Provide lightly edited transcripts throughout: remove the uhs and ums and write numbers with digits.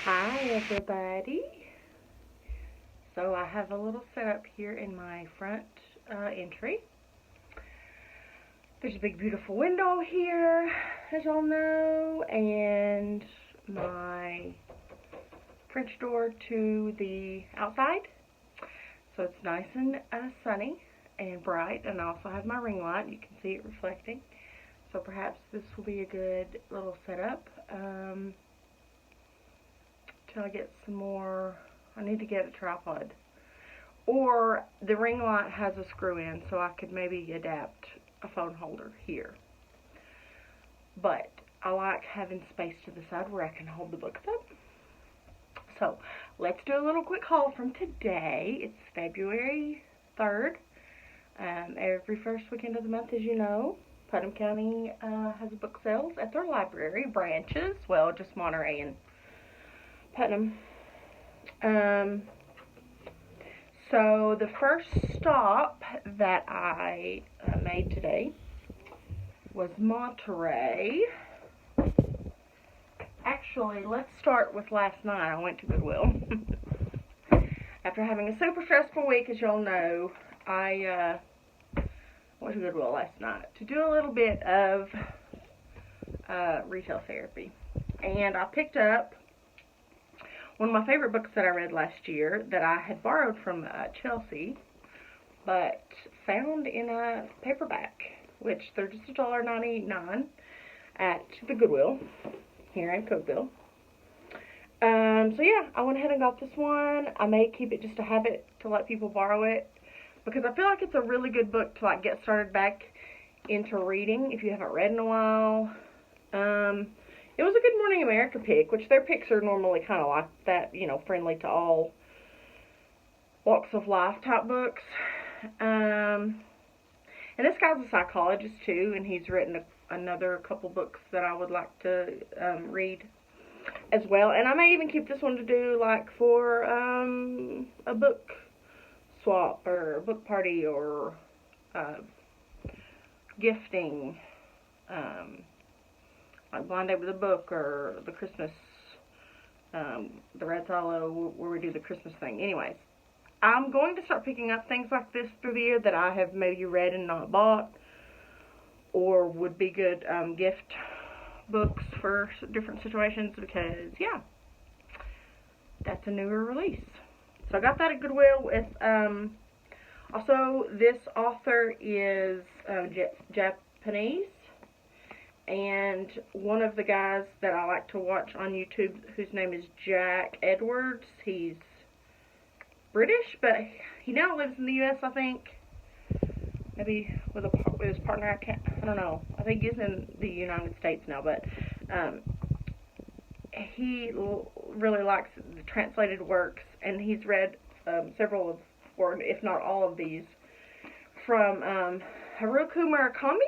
Hi everybody. So I have a little setup here in my front entry. There's a big beautiful window here, as y'all know, and my French door to the outside. So it's nice and sunny and bright, and I also have my ring light. You can see it reflecting. So perhaps this will be a good little setup. Till I get some more. I need to get a tripod. Or the ring light has a screw in, so I could maybe adapt a phone holder here. But I like having space to the side where I can hold the books up. So let's do a little quick haul from today. It's February 3rd. Every first weekend of the month, as you know, Putnam County has book sales at their library branches. Well, just Monterey and Putnam. So the first stop that I made today was Monterey. Actually, let's start with last night. I went to Goodwill. After having a super stressful week, as y'all know, I went to Goodwill last night to do a little bit of retail therapy. And I picked up one of my favorite books that I read last year that I had borrowed from Chelsea, but found in a paperback, which they're just $1.99 at the Goodwill here in Cokeville. So yeah, I went ahead and got this one. I may keep it just to have it to let people borrow it, because I feel like it's a really good book to like get started back into reading if you haven't read in a while. It was a Good Morning America pick, which their picks are normally kind of like that, you know, friendly to all walks of life type books. And this guy's a psychologist too, and he's written another couple books that I would like to read as well. And I may even keep this one to do like for a book swap or a book party or gifting. Like Blind Date with a Book or the Christmas, the Red Solo, where we do the Christmas thing. Anyways, I'm going to start picking up things like this through the year that I have maybe read and not bought, or would be good gift books for different situations, because, yeah, that's a newer release. So I got that at Goodwill with, also, this author is Japanese. And one of the guys that I like to watch on YouTube, whose name is Jack Edwards, he's British, but he now lives in the U.S., I think. Maybe with his partner, I don't know. I think he's in the United States now, but he really likes the translated works, and he's read several of, or if not all of these, from Haruki Murakami.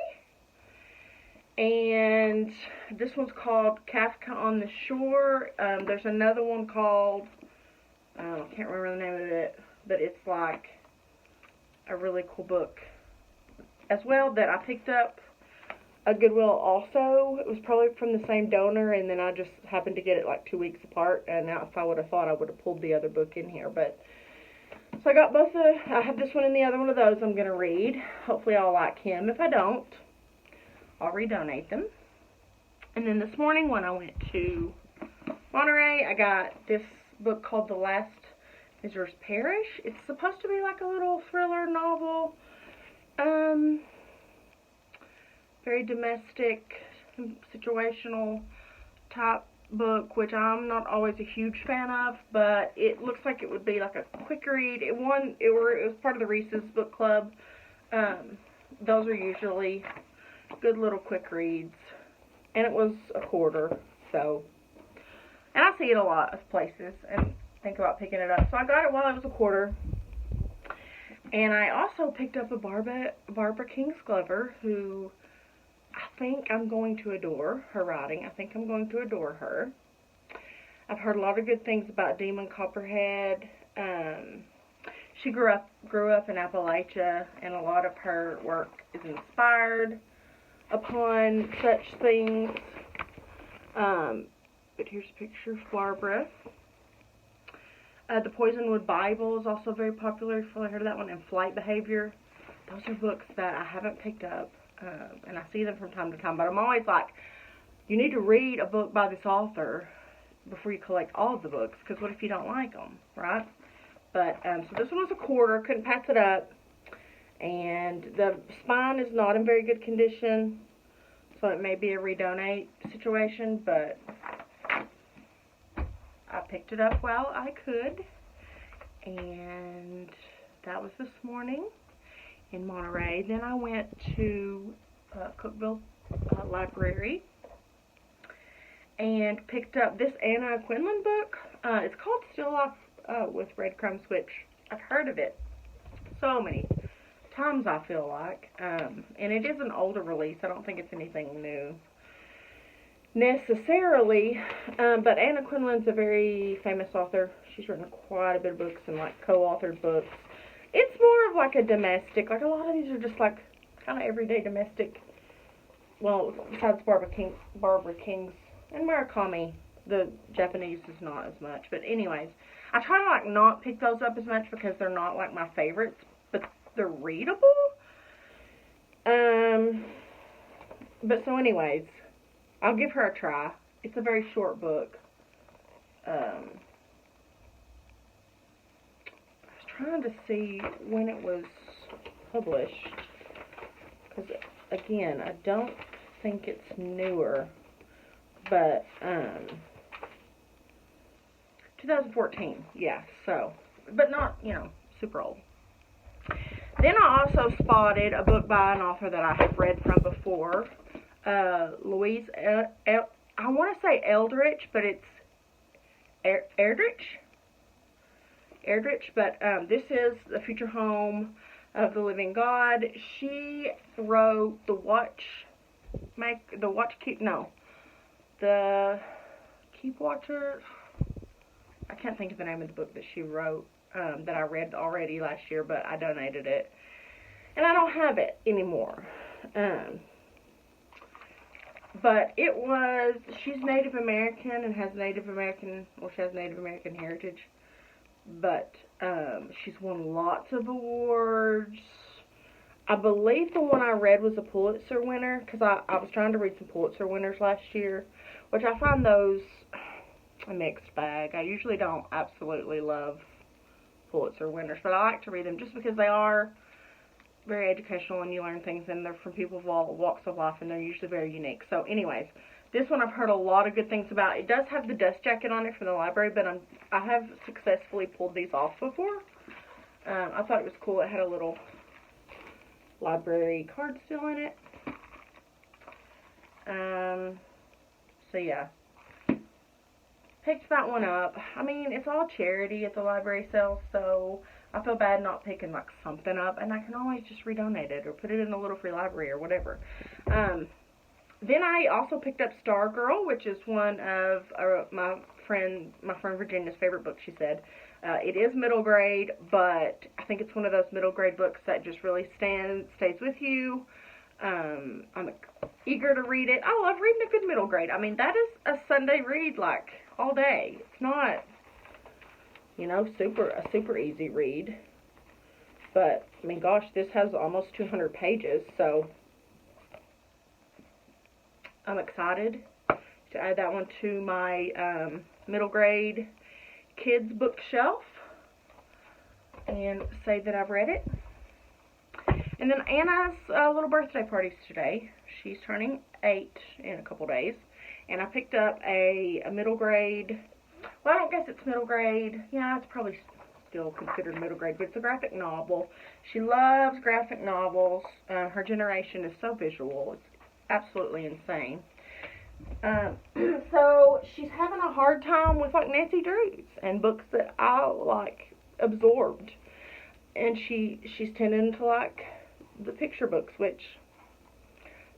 And this one's called Kafka on the Shore. There's another one called, I can't remember the name of it, but it's like a really cool book as well that I picked up at Goodwill also. It was probably from the same donor, and then I just happened to get it like 2 weeks apart, and now if I would have thought, I would have pulled the other book in here. But so I got both I have this one and the other one of those I'm going to read. Hopefully I'll like him. If I don't, I'll redonate them. And then this morning when I went to Monterey, I got this book called The Last Visitors Perish. It's supposed to be like a little thriller novel. Very domestic, situational type book, which I'm not always a huge fan of, but it looks like it would be like a quick read. It was part of the Reese's Book Club. Those are usually good little quick reads, and it was a quarter, so, and I see it a lot of places and think about picking it up, so I got it while it was a quarter. And I also picked up a Barbara Kingsclever, who I think I'm going to adore her writing. I think I'm going to adore her. I've heard a lot of good things about Demon Copperhead. She grew up in Appalachia, and a lot of her work is inspired upon such things. but here's a picture of Barbara. The Poisonwood Bible is also very popular. You've probably heard of that one. And Flight Behavior. Those are books that I haven't picked up, and I see them from time to time. But I'm always like, you need to read a book by this author before you collect all of the books, because what if you don't like them, right? But, so this one was a quarter. Couldn't pass it up. And the spine is not in very good condition, so it may be a redonate situation, but I picked it up while I could. And that was this morning in Monterey. Then I went to Cookeville Library and picked up this Anna Quindlen book. It's called Still Life with Breadcrumbs, which I've heard of it so many times, I feel like. And it is an older release. I don't think it's anything new necessarily. But Anna Quindlen's a very famous author. She's written quite a bit of books and like co-authored books. It's more of like a domestic, like a lot of these are just like kind of everyday domestic. Well, besides Barbara King's and Murakami, the Japanese is not as much. But anyways, I try to like not pick those up as much because they're not like my favorites, but they're readable. But so anyways, I'll give her a try. It's a very short book. I was trying to see when it was published, because again, I don't think it's newer, but 2014, yeah, so, but not, you know, super old. Then I also spotted a book by an author that I have read from before, Louise, I want to say Eldritch, but it's Erdrich, but this is The Future Home of the Living God. She wrote The Keep Watcher. I can't think of the name of the book that she wrote, that I read already last year, but I donated it. And I don't have it anymore. But it was, she's Native American and has Native American, well, she has Native American heritage. But she's won lots of awards. I believe the one I read was a Pulitzer winner, because I was trying to read some Pulitzer winners last year, which I find those a mixed bag. I usually don't absolutely love Pulitzer winners, but I like to read them just because they are very educational and you learn things, and they're from people of all walks of life, and they're usually very unique. So anyways, this one I've heard a lot of good things about. It does have the dust jacket on it from the library, but I have successfully pulled these off before. I thought it was cool. It had a little library card still in it. So yeah, picked that one up. I mean, it's all charity at the library sale, so I feel bad not picking like something up, and I can always just redonate it or put it in a little free library or whatever. Then I also picked up Stargirl, which is one of my friend Virginia's favorite books, she said. It is middle grade, but I think it's one of those middle grade books that just really stays with you. I'm eager to read it. I love reading a good middle grade. I mean, that is a Sunday read, like, all day. It's not, you know, a super easy read. But, I mean, gosh, this has almost 200 pages, so I'm excited to add that one to my middle grade kids bookshelf and say that I've read it. And then Anna's little birthday party's today. She's turning 8 in a couple days. And I picked up a middle grade, well, I don't guess it's middle grade. Yeah, it's probably still considered middle grade, but it's a graphic novel. She loves graphic novels. Her generation is so visual. It's absolutely insane. So she's having a hard time with like Nancy Drews and books that I like absorbed. And she's tending to like the picture books, which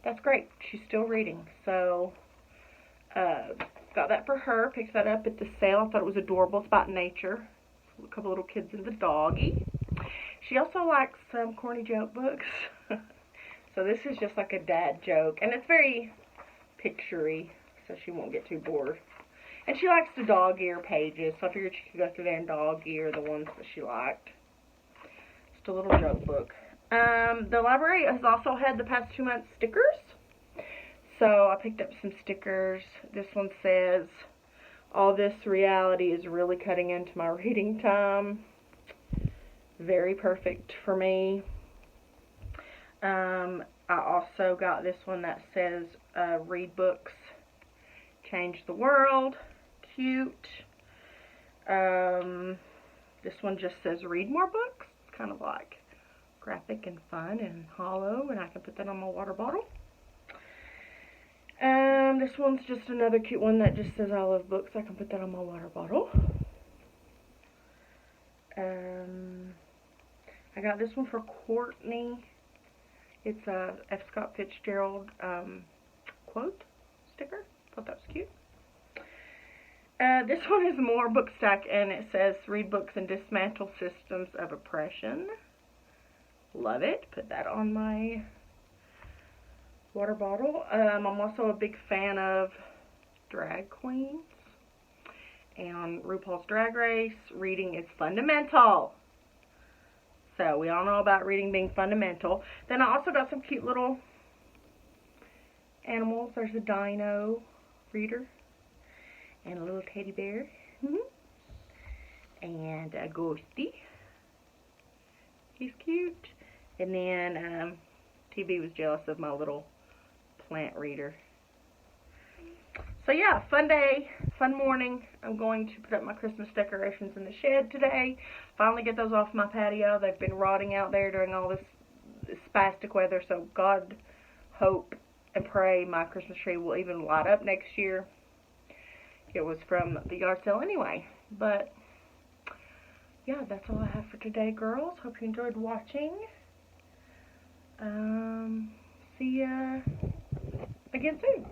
that's great. She's still reading. So got that for her. Picked that up at the sale. I thought it was adorable. It's about nature. A couple little kids and the doggy. She also likes some corny joke books. So this is just like a dad joke. And it's very picture-y, so she won't get too bored. And she likes the dog ear pages, so I figured she could go through there and dog ear the ones that she liked. Just a little joke book. The library has also had the past 2 months stickers. So I picked up some stickers. This one says, all this reality is really cutting into my reading time. Very perfect for me. I also got this one that says, read books, change the world. Cute. This one just says read more books. It's kind of like graphic and fun and hollow, and I can put that on my water bottle. This one's just another cute one that just says I love books. I can put that on my water bottle. I got this one for Courtney. It's a F. Scott Fitzgerald quote sticker. Thought that was cute. This one is more book stack, and it says read books and dismantle systems of oppression. Love it. Put that on my water bottle. I'm also a big fan of drag queens and on RuPaul's Drag Race. Reading is fundamental. So we all know about reading being fundamental. Then I also got some cute little animals. There's a dino reader and a little teddy bear. And a ghosty. He's cute. And then TV was jealous of my little plant reader. So yeah, fun day, fun morning. I'm going to put up my Christmas decorations in the shed today. Finally get those off my patio. They've been rotting out there during all this spastic weather, so God, hope and pray my Christmas tree will even light up next year. It was from the yard sale anyway. But yeah, that's all I have for today, girls. Hope you enjoyed watching. See ya again soon.